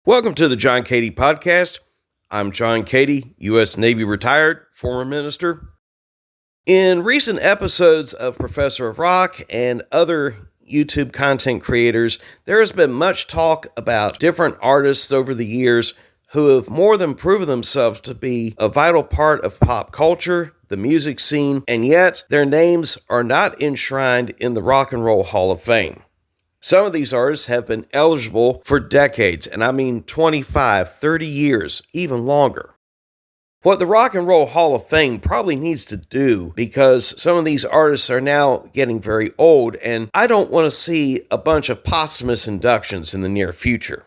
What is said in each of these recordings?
Welcome to the John Cady podcast. I'm John Cady, U.S. Navy retired, former minister. In recent episodes of Professor of Rock and other YouTube content creators, there has been much talk about different artists over the years who have more than proven themselves to be a vital part of pop culture, the music scene, and yet their names are not enshrined in the Rock and Roll Hall of Fame. Some of these artists have been eligible for decades, and I mean 25, 30 years, even longer. What the Rock and Roll Hall of Fame probably needs to do, because some of these artists are now getting very old, and I don't want to see a bunch of posthumous inductions in the near future.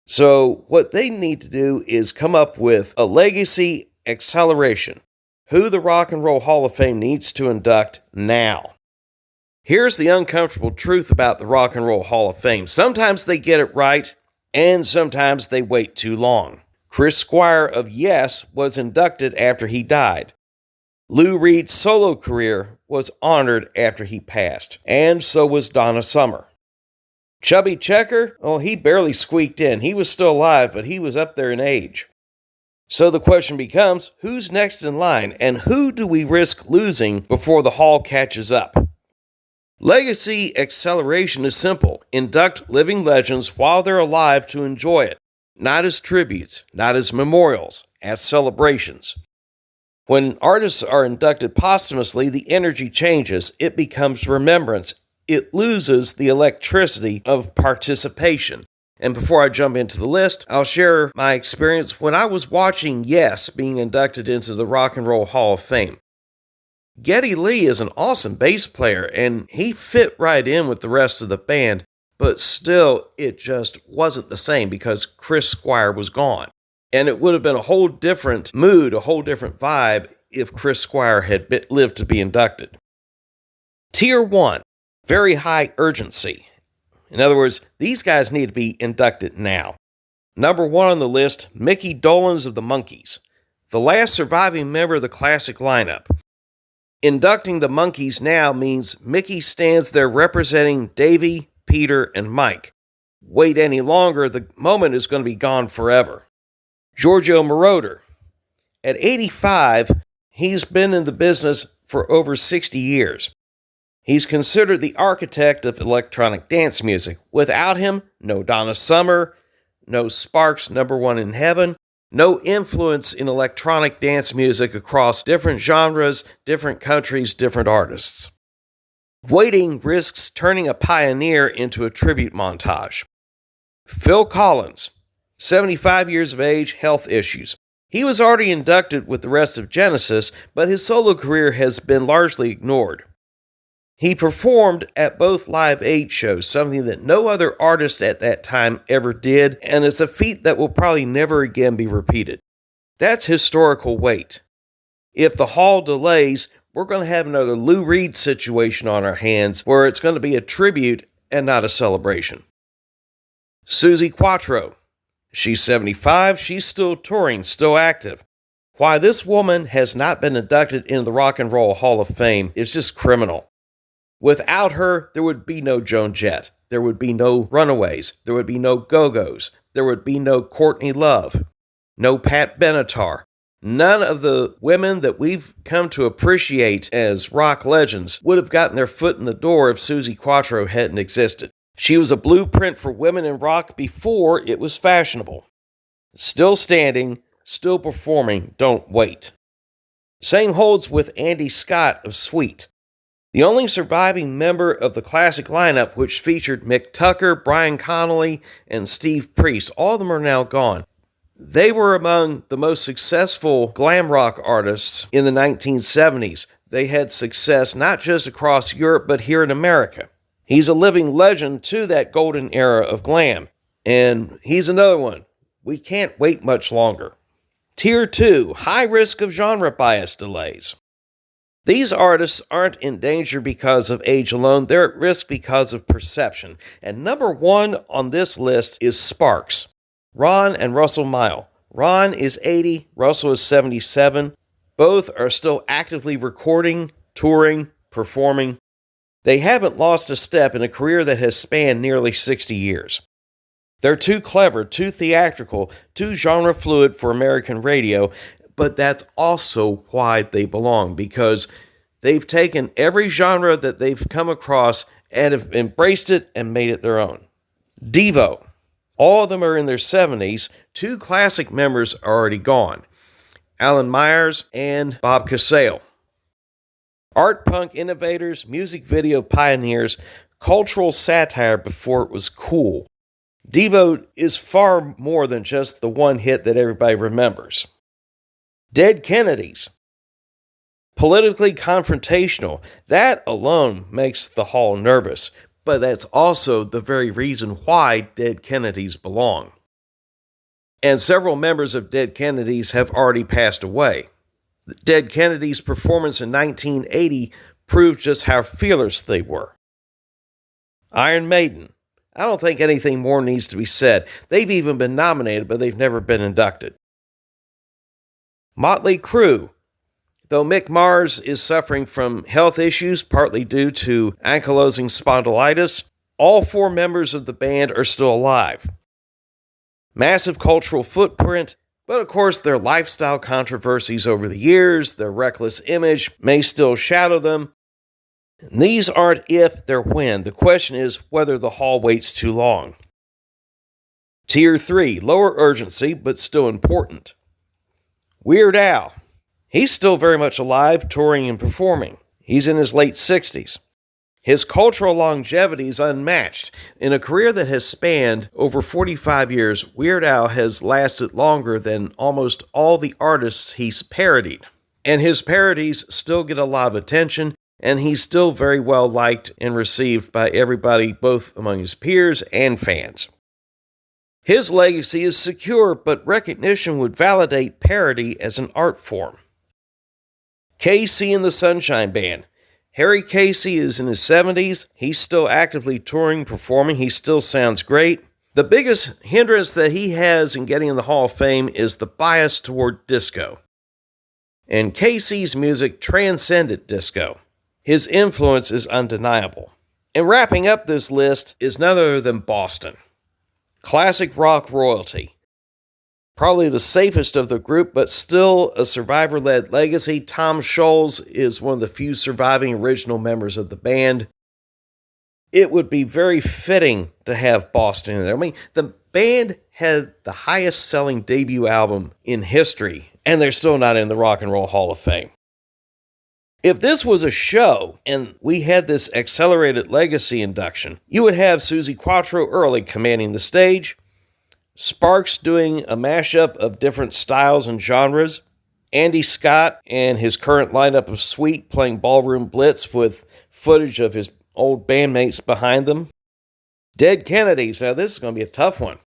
So what they need to do is come up with a legacy acceleration, who the Rock and Roll Hall of Fame needs to induct now. Here's the uncomfortable truth about the Rock and Roll Hall of Fame. Sometimes they get it right, and sometimes they wait too long. Chris Squire of Yes was inducted after he died. Lou Reed's solo career was honored after he passed, and so was Donna Summer. Chubby Checker, he barely squeaked in. He was still alive, but he was up there in age. So the question becomes, who's next in line, and who do we risk losing before the Hall catches up? Legacy acceleration is simple. Induct living legends while they're alive to enjoy it. Not as tributes, not as memorials, as celebrations. When artists are inducted posthumously, the energy changes. It becomes remembrance. It loses the electricity of participation. And before I jump into the list, I'll share my experience when I was watching Yes being inducted into the Rock and Roll Hall of Fame. Geddy Lee is an awesome bass player, and he fit right in with the rest of the band, but still, it just wasn't the same because Chris Squire was gone. And it would have been a whole different mood, a whole different vibe if Chris Squire had lived to be inducted. Tier 1, very high urgency. In other words, these guys need to be inducted now. Number 1 on the list, Mickey Dolenz of the Monkees, the last surviving member of the classic lineup. Inducting the Monkees now means Mickey stands there representing Davy, Peter, and Mike. Wait any longer, the moment is going to be gone forever. Giorgio Moroder. At 85, he's been in the business for over 60 years. He's considered the architect of electronic dance music. Without him, no Donna Summer, no Sparks' Number One in Heaven, no influence in electronic dance music across different genres, different countries, different artists. Waiting risks turning a pioneer into a tribute montage. Phil Collins, 75 years of age, health issues. He was already inducted with the rest of Genesis, but his solo career has been largely ignored. He performed at both Live Aid shows, something that no other artist at that time ever did, and is a feat that will probably never again be repeated. That's historical weight. If the Hall delays, we're going to have another Lou Reed situation on our hands where it's going to be a tribute and not a celebration. Suzi Quatro. She's 75, she's still touring, still active. Why this woman has not been inducted into the Rock and Roll Hall of Fame is just criminal. Without her, there would be no Joan Jett. There would be no Runaways. There would be no Go-Go's. There would be no Courtney Love. No Pat Benatar. None of the women that we've come to appreciate as rock legends would have gotten their foot in the door if Suzi Quatro hadn't existed. She was a blueprint for women in rock before it was fashionable. Still standing, still performing, don't wait. Same holds with Andy Scott of Sweet. The only surviving member of the classic lineup, which featured Mick Tucker, Brian Connolly, and Steve Priest. All of them are now gone. They were among the most successful glam rock artists in the 1970s. They had success not just across Europe, but here in America. He's a living legend to that golden era of glam. And he's another one. We can't wait much longer. Tier 2, high risk of genre bias delays. These artists aren't in danger because of age alone, they're at risk because of perception. And number 1 on this list is Sparks, Ron and Russell Mile. Ron is 80, Russell is 77. Both are still actively recording, touring, performing. They haven't lost a step in a career that has spanned nearly 60 years. They're too clever, too theatrical, too genre fluid for American radio, but that's also why they belong, because they've taken every genre that they've come across and have embraced it and made it their own. Devo. All of them are in their 70s. Two classic members are already gone, Alan Myers and Bob Casale. Art punk innovators, music video pioneers, cultural satire before it was cool. Devo is far more than just the one hit that everybody remembers. Dead Kennedys. Politically confrontational. That alone makes the Hall nervous, but that's also the very reason why Dead Kennedys belong. And several members of Dead Kennedys have already passed away. Dead Kennedys' performance in 1980 proved just how fearless they were. Iron Maiden. I don't think anything more needs to be said. They've even been nominated, but they've never been inducted. Motley Crue. Though Mick Mars is suffering from health issues, partly due to ankylosing spondylitis, all four members of the band are still alive. Massive cultural footprint, but of course their lifestyle controversies over the years, their reckless image may still shadow them. And these aren't if, they're when. The question is whether the Hall waits too long. Tier 3, lower urgency, but still important. Weird Al. He's still very much alive, touring and performing. He's in his late 60s. His cultural longevity is unmatched. In a career that has spanned over 45 years, Weird Al has lasted longer than almost all the artists he's parodied. And his parodies still get a lot of attention, and he's still very well liked and received by everybody, both among his peers and fans. His legacy is secure, but recognition would validate parody as an art form. Casey and the Sunshine Band. Harry Casey is in his 70s. He's still actively touring, performing. He still sounds great. The biggest hindrance that he has in getting in the Hall of Fame is the bias toward disco. And Casey's music transcended disco. His influence is undeniable. And wrapping up this list is none other than Boston. Classic rock royalty. Probably the safest of the group, but still a survivor-led legacy. Tom Scholz is one of the few surviving original members of the band. It would be very fitting to have Boston in there. I mean, the band had the highest-selling debut album in history, and they're still not in the Rock and Roll Hall of Fame. If this was a show, and we had this accelerated legacy induction, you would have Suzi Quatro early commanding the stage, Sparks doing a mashup of different styles and genres, Andy Scott and his current lineup of Sweet playing Ballroom Blitz with footage of his old bandmates behind them. Dead Kennedys, now this is going to be a tough one.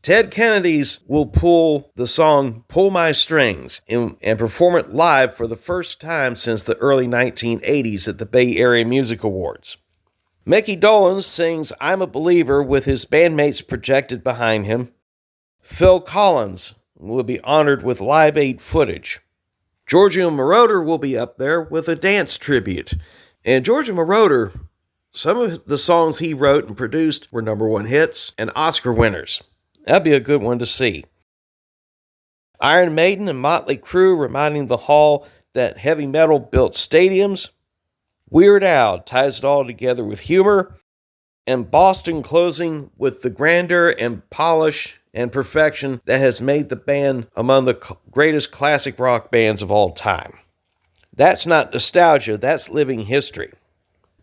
Ted Kennedy's will pull the song Pull My Strings and perform it live for the first time since the early 1980s at the Bay Area Music Awards. Mickey Dolenz sings I'm a Believer with his bandmates projected behind him. Phil Collins will be honored with Live Aid footage. Giorgio Moroder will be up there with a dance tribute. And Giorgio Moroder, some of the songs he wrote and produced were #1 hits and Oscar winners. That'd be a good one to see. Iron Maiden and Motley Crue reminding the Hall that heavy metal built stadiums. Weird Al ties it all together with humor. And Boston closing with the grandeur and polish and perfection that has made the band among the greatest classic rock bands of all time. That's not nostalgia, that's living history.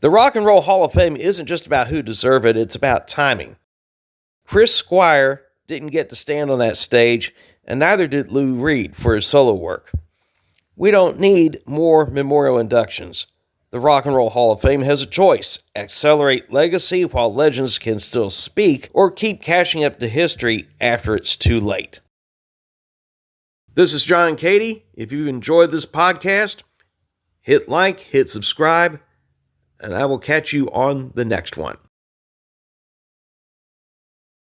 The Rock and Roll Hall of Fame isn't just about who deserves it, it's about timing. Chris Squire didn't get to stand on that stage, and neither did Lou Reed for his solo work. We don't need more memorial inductions. The Rock and Roll Hall of Fame has a choice: accelerate legacy while legends can still speak, or keep catching up to history after it's too late. This is John Cady. If you enjoyed this podcast, hit like, hit subscribe, and I will catch you on the next one.